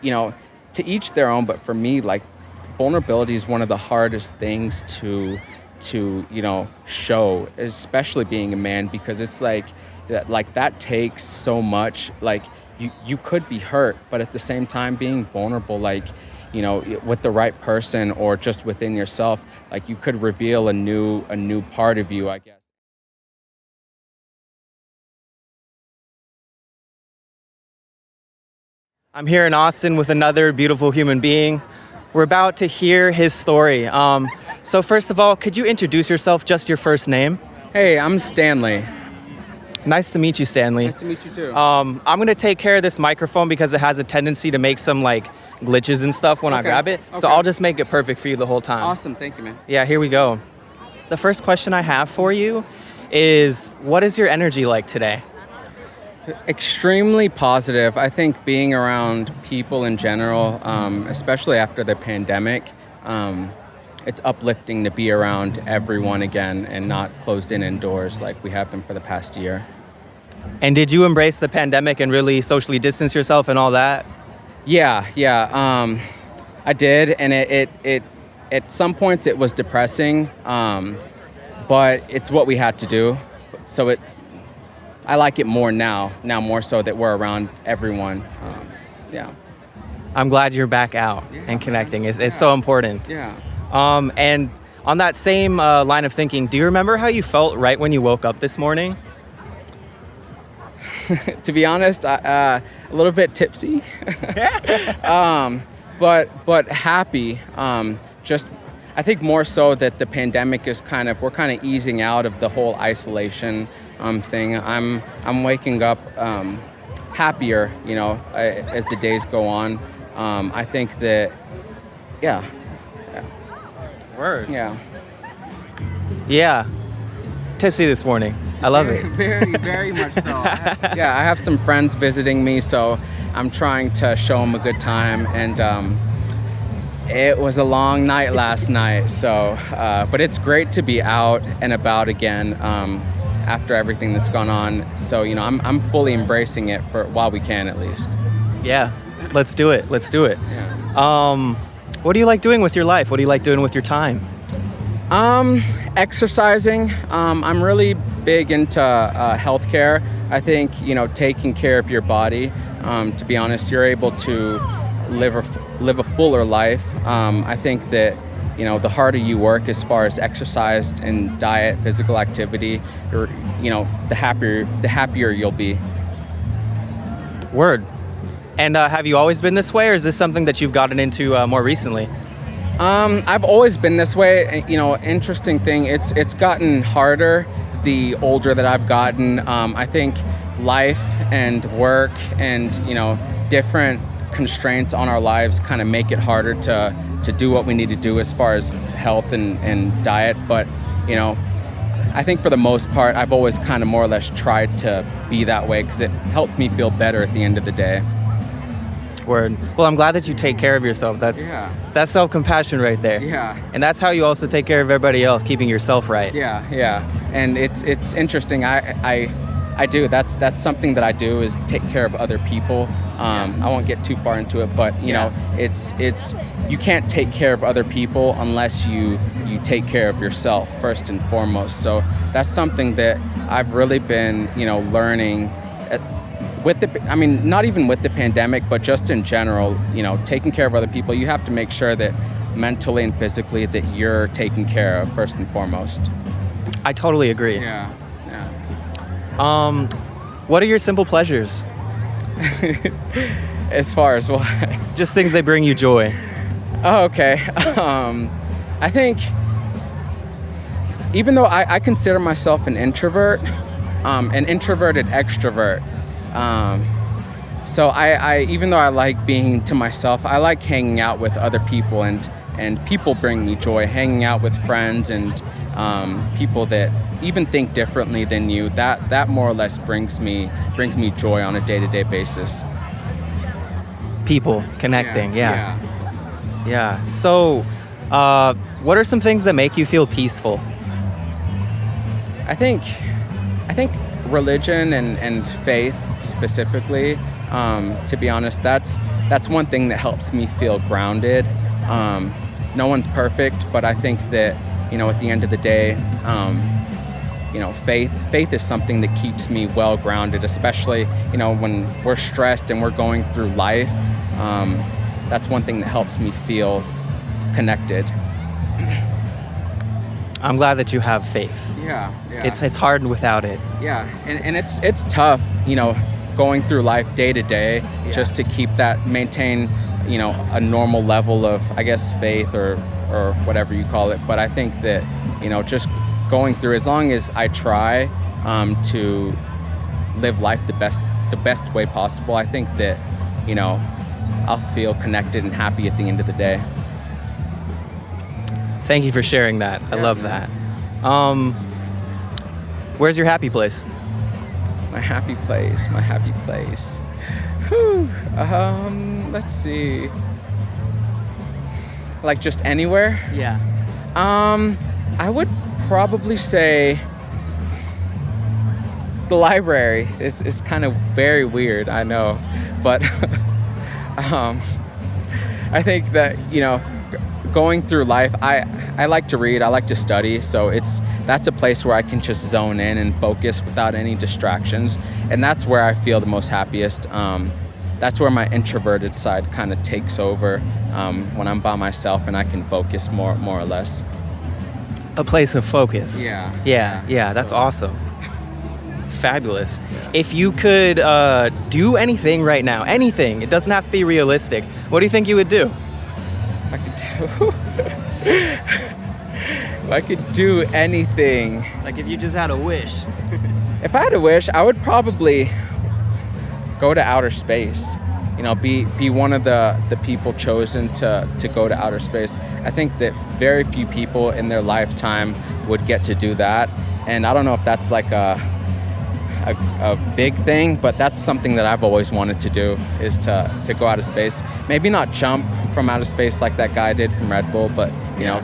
to each their own. But for me, like, vulnerability is one of the hardest things to show, especially being a man, because it's like that takes so much. Like, you could be hurt, but at the same time, being vulnerable, like, with the right person or just within yourself, like, you could reveal a new part of you, I guess. I'm here in Austin with another beautiful human being. We're about to hear his story. So first of all, could you introduce yourself, just your first name? Hey, I'm Stanley. Nice to meet you, Stanley. Nice to meet you too. I'm going to take care of this microphone because it has a tendency to make some like glitches and stuff when I grab it. So I'll just make it perfect for you the whole time. Awesome, thank you, man. Yeah, here we go. The first question I have for you is, what is your energy like today? Extremely positive. I think being around people in general, especially after the pandemic, it's uplifting to be around everyone again and not closed in indoors like we have been for the past year. And did you embrace the pandemic and really socially distance yourself and all that? Yeah. I did, and it at some points it was depressing, but it's what we had to do. So I like it more now more so that we're around everyone. Yeah. I'm glad you're back out and connecting. It's so important. Yeah. And on that same line of thinking, do you remember how you felt right when you woke up this morning? To be honest, a little bit tipsy, but happy. Just, I think more so that the pandemic is we're kind of easing out of the whole isolation thing. I'm waking up happier, as the days go on. I think that, yeah. Word. Yeah. Yeah. Tipsy this morning. I love it. Very, very much so. I have some friends visiting me, so I'm trying to show them a good time. And it was a long night last night, so but it's great to be out and about again after everything that's gone on. So I'm fully embracing it for while we can, at least. Yeah, let's do it. Yeah. What do you like doing with your life? What do you like doing with your time? Exercising. I'm really big into healthcare. I think taking care of your body. To be honest, you're able to live a fuller life. I think that the harder you work as far as exercise and diet, physical activity, the happier you'll be. Word. And have you always been this way, or is this something that you've gotten into more recently? I've always been this way. Interesting thing, it's gotten harder the older that I've gotten. I think life and work and different constraints on our lives kind of make it harder to do what we need to do as far as health and diet. But I think for the most part, I've always kind of more or less tried to be that way because it helped me feel better at the end of the day. Word. Well, I'm glad that you take care of yourself. That's self-compassion right there. Yeah. And that's how you also take care of everybody else, keeping yourself right. Yeah. And it's interesting. I do. That's something that I do, is take care of other people. I won't get too far into it, but it's you can't take care of other people unless you take care of yourself first and foremost. So that's something that I've really been learning. Not even with the pandemic, but just in general, taking care of other people, you have to make sure that mentally and physically that you're taken care of first and foremost. I totally agree. Yeah. What are your simple pleasures? As far as what? Just things that bring you joy. Oh, okay. I think, even though I consider myself an introvert, an introverted extrovert, so I even though I like being to myself, I like hanging out with other people, and people bring me joy. Hanging out with friends and people that even think differently than you, that more or less brings me joy on a day-to-day basis. People connecting, yeah. So, what are some things that make you feel peaceful? I think religion and faith specifically, to be honest, that's that's one thing that helps me feel grounded. No one's perfect, but I think that, at the end of the day, faith is something that keeps me well grounded, especially, when we're stressed and we're going through life. That's one thing that helps me feel connected. I'm glad that you have faith. Yeah. It's hard without it. Yeah, and it's tough, going through life day to day, just to maintain, a normal level of, I guess, faith or whatever you call it. But I think that, just going through, as long as I try to live life the best way possible, I think that, I'll feel connected and happy at the end of the day. Thank you for sharing that. I love that. Where's your happy place? My happy place. Whew. Let's see. Like just anywhere? Yeah. I would probably say the library is kind of very weird, I know, but I think that, going through life, I like to read, I like to study, so that's a place where I can just zone in and focus without any distractions, and that's where I feel the most happiest. That's where my introverted side kind of takes over, when I'm by myself and I can focus more or less. A place of focus. Yeah. That's awesome. Fabulous. Yeah. If you could do anything right now, anything, it doesn't have to be realistic, what do you think you would do? If I could do anything. Like if you just had a wish. If I had a wish, I would probably go to outer space. Be one of the people chosen to go to outer space. I think that very few people in their lifetime would get to do that. And I don't know if that's like a big thing, but that's something that I've always wanted to do, is to go out of space. Maybe not jump from outer space like that guy did from Red Bull, but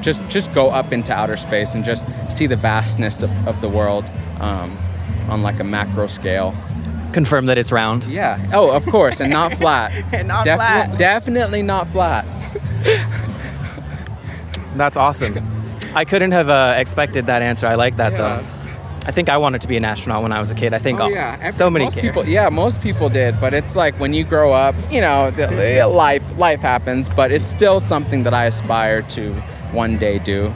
just go up into outer space and just see the vastness of the world on like a macro scale. Confirm that it's round. Yeah. Oh, of course, and not flat. And not flat. Definitely not flat. That's awesome. I couldn't have expected that answer. I like that though. I think I wanted to be an astronaut when I was a kid. I think most people. Yeah, most people did. But it's like when you grow up, life happens. But it's still something that I aspire to one day do.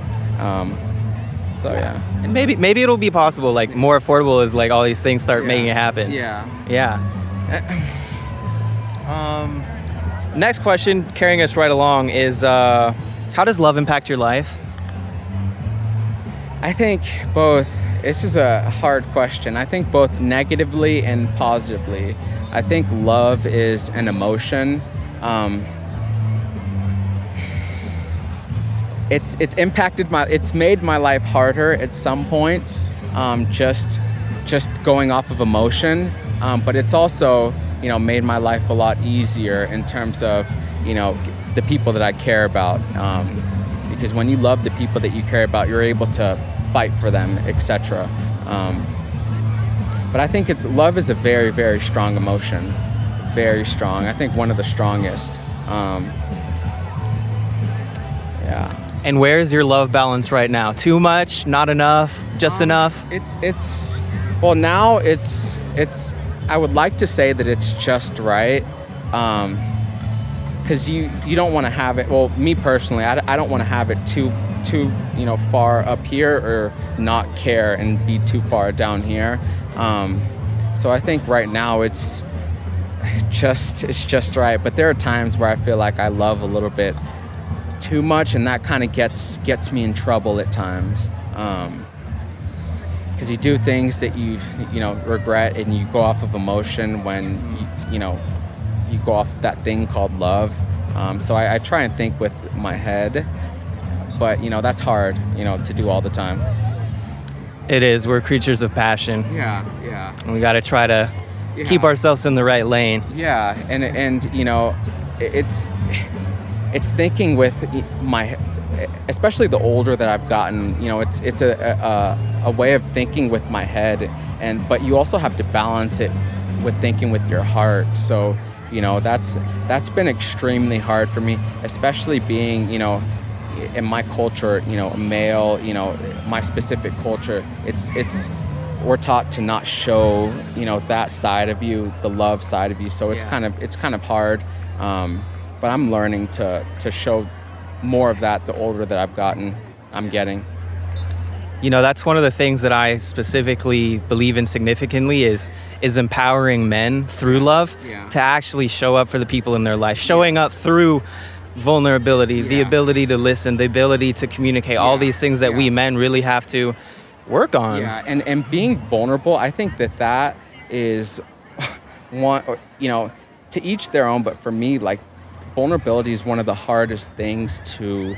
So yeah. And maybe it'll be possible. Like more affordable as like all these things start making it happen. Yeah. Next question, carrying us right along, is how does love impact your life? I think both. This is a hard question. I think both negatively and positively. I think love is an emotion. It's it's made my life harder at some points, just going off of emotion. But it's also, made my life a lot easier in terms of, the people that I care about. Because when you love the people that you care about, you're able to fight for them, etc. But I think love is a very, very strong emotion. Very strong. I think one of the strongest. Yeah. And where's your love balance right now? Too much? Not enough? Just enough? Now it's I would like to say that it's just right. Because you don't want to have it. Well, me personally, I don't want to have it too far up here, or not care and be too far down here. So I think right now it's just right. But there are times where I feel like I love a little bit too much, and that kind of gets me in trouble at times. Because you do things that you regret, and you go off of emotion when you go off that thing called love. So I try and think with my head, but that's hard, to do all the time. It is. We're creatures of passion. Yeah. And we got to try to keep ourselves in the right lane. Yeah, and it's thinking with my, especially the older that I've gotten, it's a way of thinking with my head, but you also have to balance it with thinking with your heart. So That's been extremely hard for me, especially being, in my culture, a male, my specific culture. It's we're taught to not show, that side of you, the love side of you. So it's kind of hard. But I'm learning to show more of that the older that I'm getting. That's one of the things that I specifically believe in significantly is empowering men through love to actually show up for the people in their life, showing up through vulnerability, the ability to listen, the ability to communicate, all these things that we men really have to work on. Yeah, and being vulnerable, I think that is one, to each their own, but for me, like, vulnerability is one of the hardest things to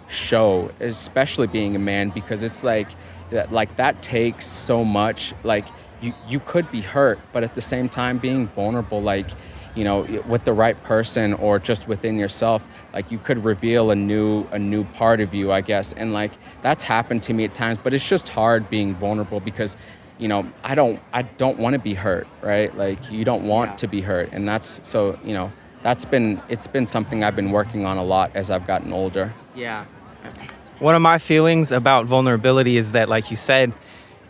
show, especially being a man, because it's like that takes so much. Like, you could be hurt, but at the same time, being vulnerable, like, with the right person or just within yourself, like, you could reveal a new part of you, I guess. And like, that's happened to me at times, but it's just hard being vulnerable because, I don't want to be hurt, right? Like, you don't want to be hurt. And it's been something I've been working on a lot as I've gotten older. Yeah. One of my feelings about vulnerability is that, like you said,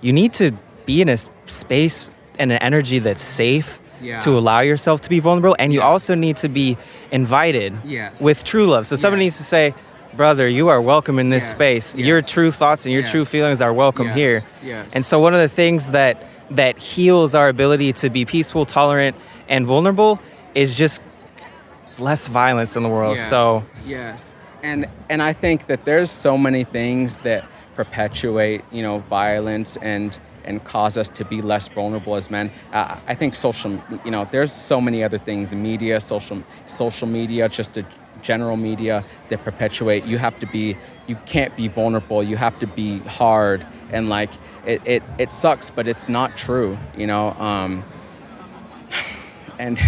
you need to be in a space and an energy that's safe to allow yourself to be vulnerable. And you also need to be invited with true love. So someone needs to say, brother, you are welcome in this space. Your true thoughts and your true feelings are welcome here. And so one of the things that heals our ability to be peaceful, tolerant, and vulnerable is just less violence in the world. And I think that there's so many things that perpetuate, violence and cause us to be less vulnerable as men. I think there's so many other things, the media, social media, just the general media that perpetuate. You can't be vulnerable. You have to be hard. And like, it sucks, but it's not true, And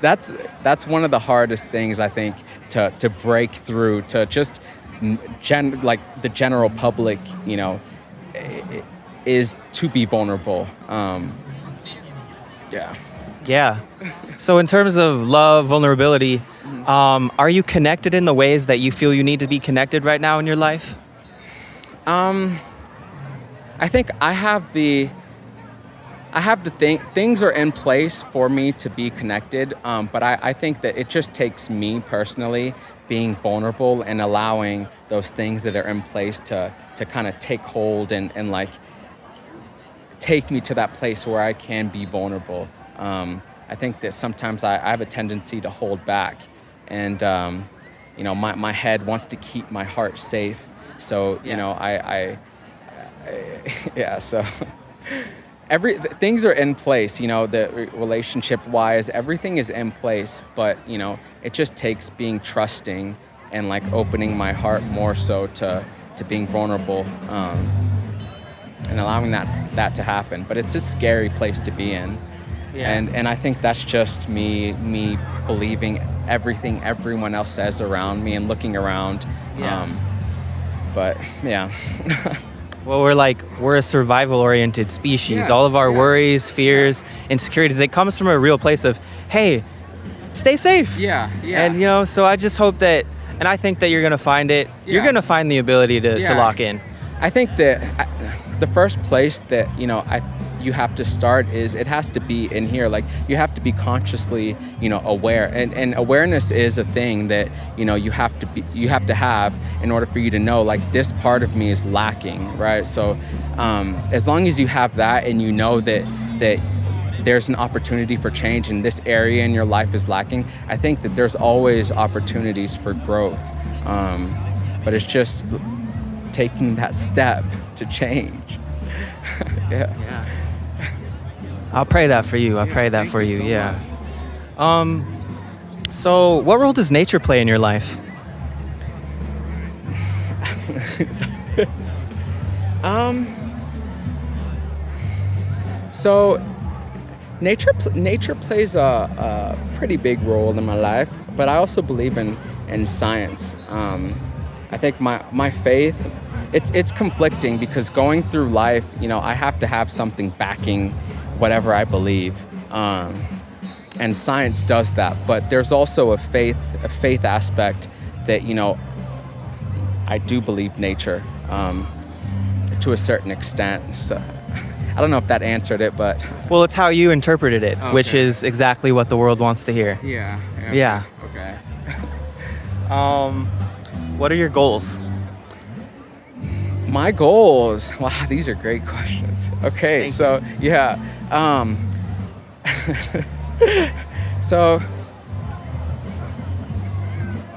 that's one of the hardest things, I think, to break through, to just like the general public, is to be vulnerable. Yeah. So in terms of love, vulnerability, are you connected in the ways that you feel you need to be connected right now in your life? I think things are in place for me to be connected, but I think that it just takes me personally being vulnerable and allowing those things that are in place to kind of take hold and like take me to that place where I can be vulnerable. I think that sometimes I have a tendency to hold back, and my head wants to keep my heart safe. So so. Things are in place, the relationship-wise, everything is in place, but, it just takes being trusting and, like, opening my heart more so to being vulnerable, and allowing that to happen. But it's a scary place to be in. And I think that's just me believing everything everyone else says around me and looking around. But, yeah. Well, we're a survival-oriented species. All of our worries, fears, insecurities, it comes from a real place of, hey, stay safe. And, so I just hope that, and I think that you're going to find it. You're going to find the ability to lock in. I think that the first place that, you have to start is it has to be in here. Like, you have to be consciously, aware, and awareness is a thing that, you have to have in order for you to know, like, this part of me is lacking, right? So as long as you have that and you know that there's an opportunity for change and this area in your life is lacking, I think that there's always opportunities for growth. But it's just taking that step to change. I'll pray that for you. So what role does nature play in your life? So nature plays a pretty big role in my life, but I also believe in science. I think my faith, it's conflicting because going through life, I have to have something backing whatever I believe. and science does that, but there's also a faith aspect that, I do believe nature to a certain extent. So I don't know if that answered it, but Well, it's how you interpreted it, which Okay. is exactly what the world wants to hear. yeah. Okay. What are your goals? My goals. Wow, these are great questions. Okay, Thank so yeah. So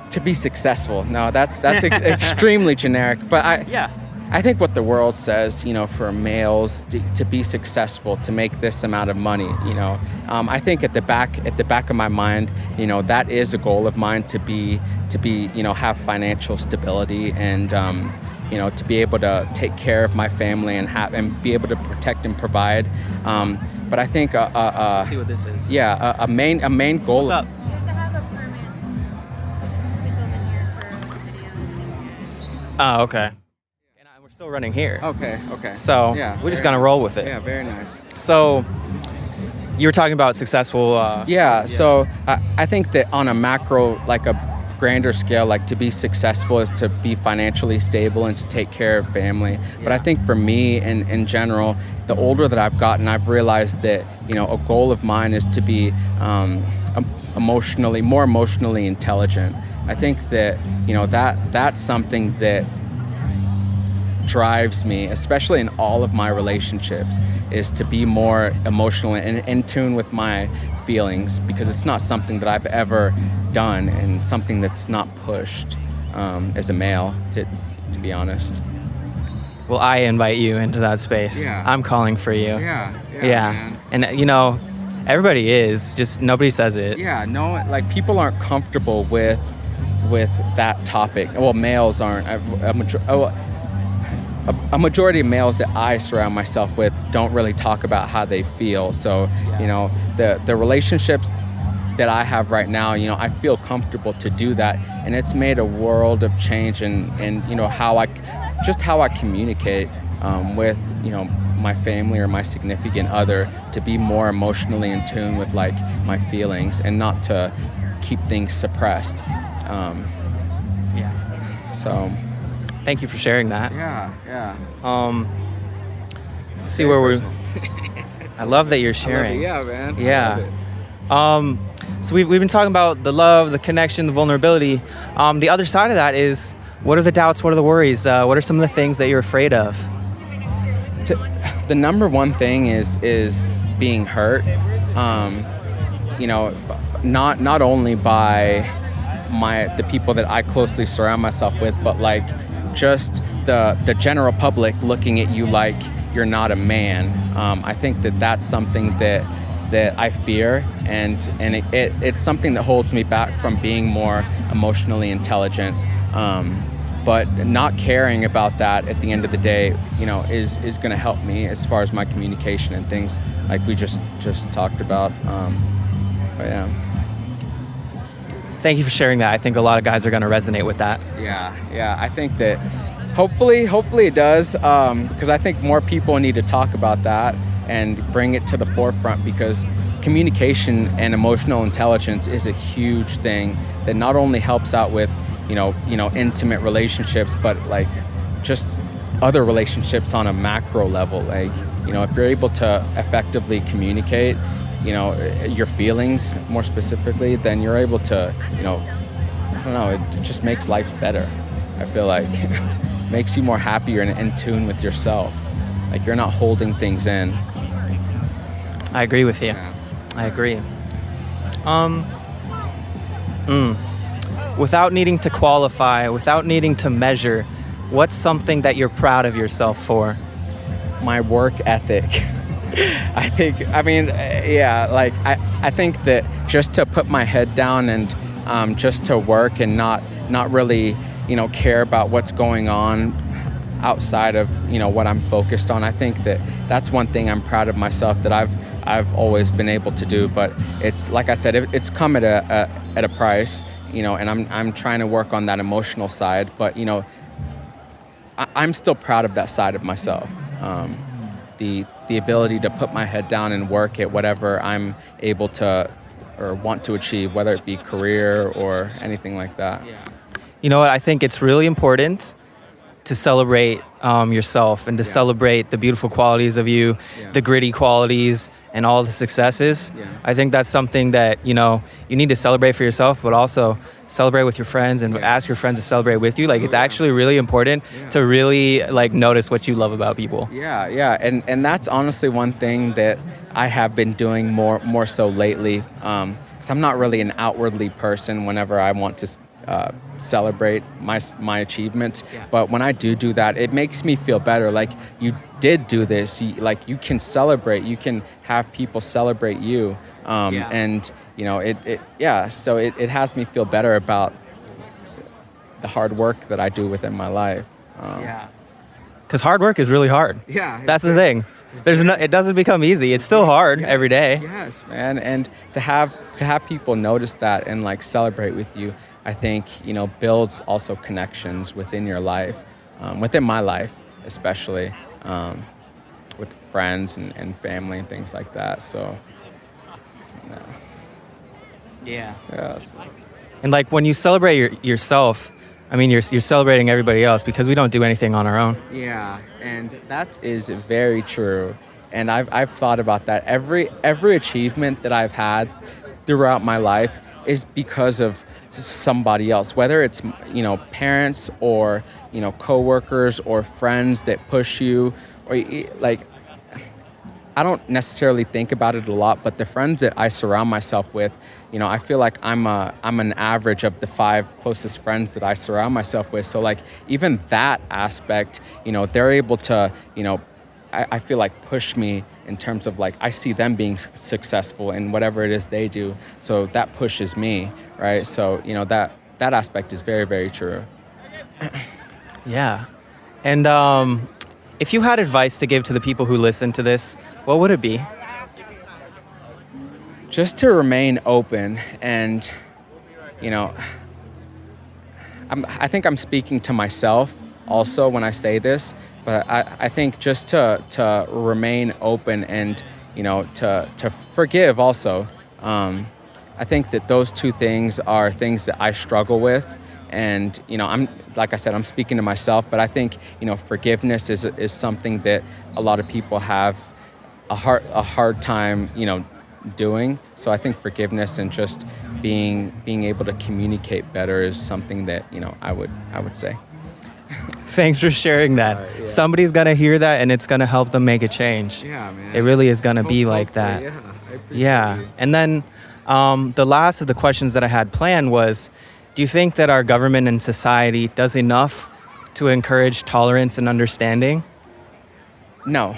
to be successful. No, that's extremely generic. But I think what the world says, for males to be successful, to make this amount of money, I think at the back of my mind, that is a goal of mine to be, have financial stability and, to be able to take care of my family and be able to protect and provide. But I think Let's see what this is. yeah, a main goal. What's up? You have to have a permit to film in here for a video. Oh, okay. And we're still running here. Okay. So Yeah, we're just very gonna roll with it. Yeah, very nice. So you were talking about successful. So I think that on a macro, like a grander scale, like to be successful is to be financially stable and to take care of family. But I think for me in general, the older that I've gotten, I've realized that, a goal of mine is to be more emotionally intelligent. I think that, that's something that drives me, especially in all of my relationships, is to be more emotionally in tune with my feelings, because it's not something that I've ever done and something that's not pushed as a male, to be honest. Well, I invite you into that space. Yeah. I'm calling for you. Yeah. Yeah. And everybody is, just nobody says it. Yeah, no, like people aren't comfortable with that topic. Well, males aren't. A majority of males that I surround myself with don't really talk about how they feel. So, the relationships that I have right now, I feel comfortable to do that, and it's made a world of change in how I communicate with my family or my significant other, to be more emotionally in tune with like my feelings and not to keep things suppressed. So. Thank you for sharing that. Yeah. See where we're. I love that you're sharing. Yeah, man. Yeah. So we've been talking about the love, the connection, the vulnerability. The other side of that is, what are the doubts? What are the worries? What are some of the things that you're afraid of? The number one thing is being hurt. Not only by the people that I closely surround myself with, but like just the general public looking at you like you're not a man. I think that's something that I fear, and it's something that holds me back from being more emotionally intelligent. But not caring about that at the end of the day, is going to help me as far as my communication and things like we just talked about. But yeah. Thank you for sharing that. I think a lot of guys are going to resonate with that. Yeah. I think that hopefully it does, because I think more people need to talk about that and bring it to the forefront, because communication and emotional intelligence is a huge thing that not only helps out with intimate relationships, but like just other relationships on a macro level. Like, if you're able to effectively communicate your feelings more specifically, then you're able to, I don't know, it just makes life better. I feel like makes you more happier and in tune with yourself. Like you're not holding things in. I agree with you. Yeah. I agree. Without needing to qualify, without needing to measure, what's something that you're proud of yourself for? My work ethic. I think that just to put my head down and just to work and not really, care about what's going on outside of, what I'm focused on. I think that's one thing I'm proud of myself that I've always been able to do, but it's like I said, it's come at a price, and I'm trying to work on that emotional side, but I'm still proud of that side of myself. The ability to put my head down and work at whatever I'm able to or want to achieve, whether it be career or anything like that. You know what? I think it's really important to celebrate yourself and to celebrate the beautiful qualities of you, the gritty qualities, and all the successes. I think that's something that, you need to celebrate for yourself, but also celebrate with your friends and ask your friends to celebrate with you. Like, it's actually really important to really, like, notice what you love about people. Yeah. And that's honestly one thing that I have been doing more so lately. 'Cause I'm not really an outwardly person whenever I want to celebrate my achievements, but when I do that, it makes me feel better. Like, you did do this, you can celebrate, you can have people celebrate you, and so it has me feel better about the hard work that I do within my life. Because hard work is really hard. That's the thing. It doesn't become easy. It's still hard every day. Yes, man. And to have people notice that and like celebrate with you, I think, builds also connections within your life, within my life, especially with friends and family and things like that. So, Yeah. So. And like when you celebrate yourself, I mean, you're celebrating everybody else because we don't do anything on our own. Yeah, and that is very true. And I've thought about that. Every achievement that I've had throughout my life is because of somebody else, whether it's parents or coworkers or friends that push you, or like, I don't necessarily think about it a lot, but the friends that I surround myself with, I feel like I'm an average of the 5 closest friends that I surround myself with. So like, even that aspect, they're able to, I feel like push me in terms of like, I see them being successful in whatever it is they do. So that pushes me, right? So, that aspect is very, very true. Yeah. And if you had advice to give to the people who listen to this, what would it be? Just to remain open and, I think I'm speaking to myself also when I say this, but I think just to remain open and, to forgive also. I think that those two things are things that I struggle with. And, I'm, like I said, I'm speaking to myself, but I think, forgiveness is something that a lot of people have a hard time, doing. So I think forgiveness and just being able to communicate better is something that, I would say. Thanks for sharing that. Somebody's going to hear that and it's going to help them make a change. Yeah, man. It really is going to be like that. Yeah, I appreciate you. And then the last of the questions that I had planned was, do you think that our government and society does enough to encourage tolerance and understanding? No,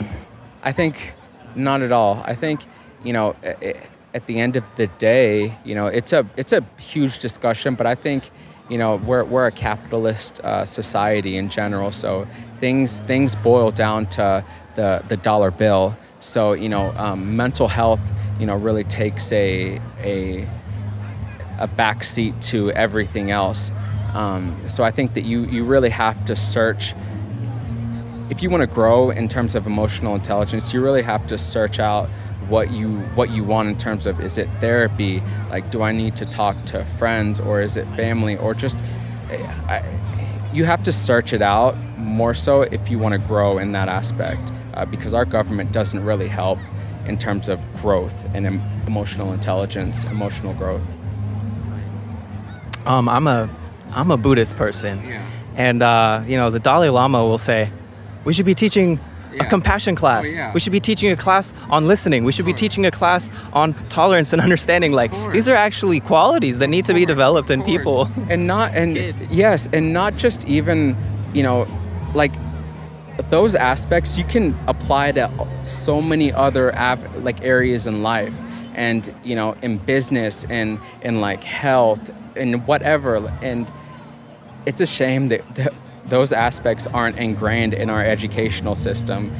I think not at all. I think, at the end of the day, it's a huge discussion, but I think, we're a capitalist society in general. So things boil down to the dollar bill. So, mental health, really takes a backseat to everything else. So I think that you really have to search. If you want to grow in terms of emotional intelligence, you really have to search out what you want in terms of, is it therapy? Like, do I need to talk to friends, or is it family, or just, you have to search it out more so if you want to grow in that aspect, because our government doesn't really help in terms of growth and emotional intelligence, emotional growth. I'm a Buddhist person, and the Dalai Lama will say, we should be teaching a compassion class. We should be teaching a class on listening. We should be teaching a class on tolerance and understanding. Like, these are actually qualities that need to be developed in people. And not just even, like, those aspects you can apply to so many other areas in life, and in business and in like health and whatever. And it's a shame that those aspects aren't ingrained in our educational system.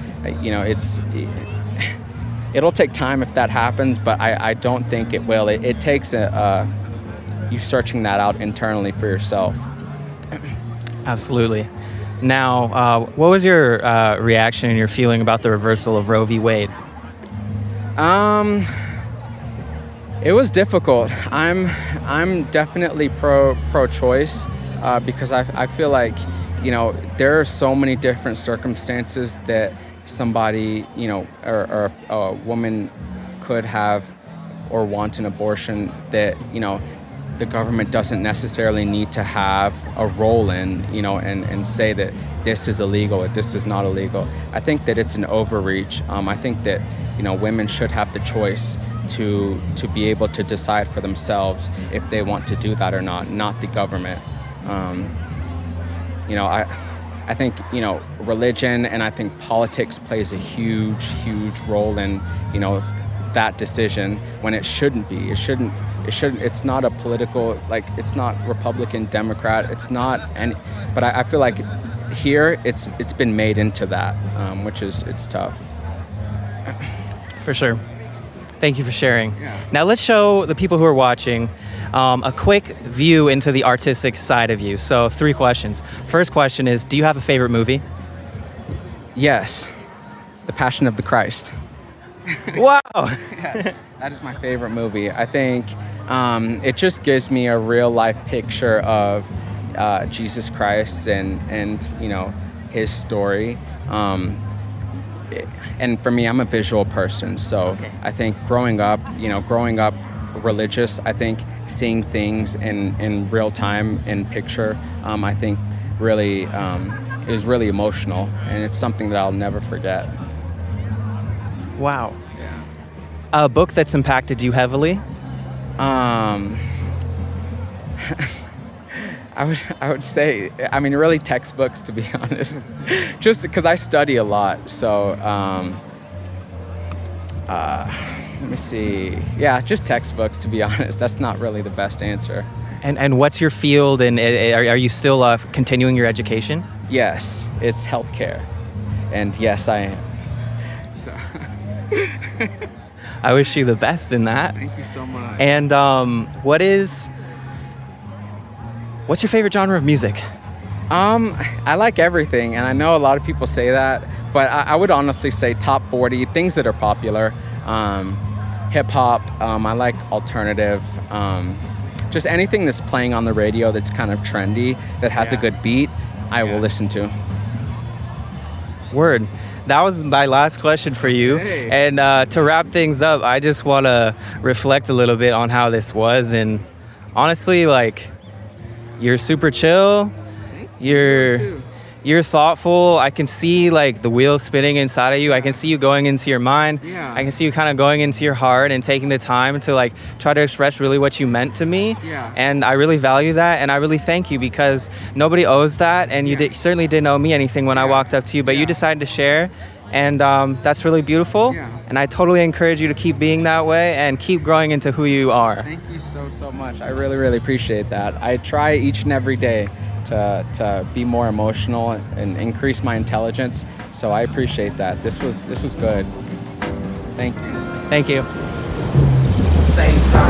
It'll take time if that happens, but I don't think it will. It takes you searching that out internally for yourself. Absolutely. Now, what was your reaction and your feeling about the reversal of Roe v. Wade? It was difficult. I'm definitely pro-choice because I feel like, you know, there are so many different circumstances that somebody, you know, or a woman could have or want an abortion that, you know, the government doesn't necessarily need to have a role in, you know, and say that this is illegal or this is not illegal. I think that it's an overreach. I think that, you know, women should have the choice to be able to decide for themselves if they want to do that or not the government. You know, I think, you know, religion and I think politics plays a huge role in, you know, that decision when it shouldn't be. It shouldn't, it's not a political, like, it's not Republican, Democrat, it's not any, but I feel like here it's been made into that, which is, it's tough. For sure. Thank you for sharing. Yeah. Now let's show the people who are watching a quick view into the artistic side of you. So 3 questions. First question is, do you have a favorite movie? Yes, The Passion of the Christ. Wow. Yes, that is my favorite movie. I think it just gives me a real life picture of Jesus Christ and you know, his story. And for me, I'm a visual person, so okay. I think growing up religious, I think seeing things in real time in picture, I think really is really emotional, and it's something that I'll never forget. Wow. Yeah. A book that's impacted you heavily? I would say, I mean, really textbooks, to be honest, just because I study a lot. So, let me see. Yeah, just textbooks, to be honest. That's not really the best answer. And what's your field, and are you still continuing your education? Yes, it's healthcare. And yes, I am. So. I wish you the best in that. Thank you so much. And what's your favorite genre of music? I like everything, and I know a lot of people say that, but I would honestly say top 40, things that are popular. Hip-hop, I like alternative, just anything that's playing on the radio that's kind of trendy, that has a good beat, I will listen to. Word. That was my last question for you. Hey. And to wrap things up, I just want to reflect a little bit on how this was. And honestly, like, you're super chill. You're thoughtful. I can see like the wheels spinning inside of you. I can see you going into your mind. Yeah. I can see you kind of going into your heart and taking the time to like try to express really what you meant to me. Yeah. And I really value that, and I really thank you, because nobody owes that, and you certainly didn't owe me anything when I walked up to you, but you decided to share, and that's really beautiful. Yeah. And I totally encourage you to keep being that way and keep growing into who you are. Thank you so much. I really appreciate that. I try each and every day to be more emotional and increase my intelligence. So I appreciate that. This was good. Thank you. Thank you. Same time.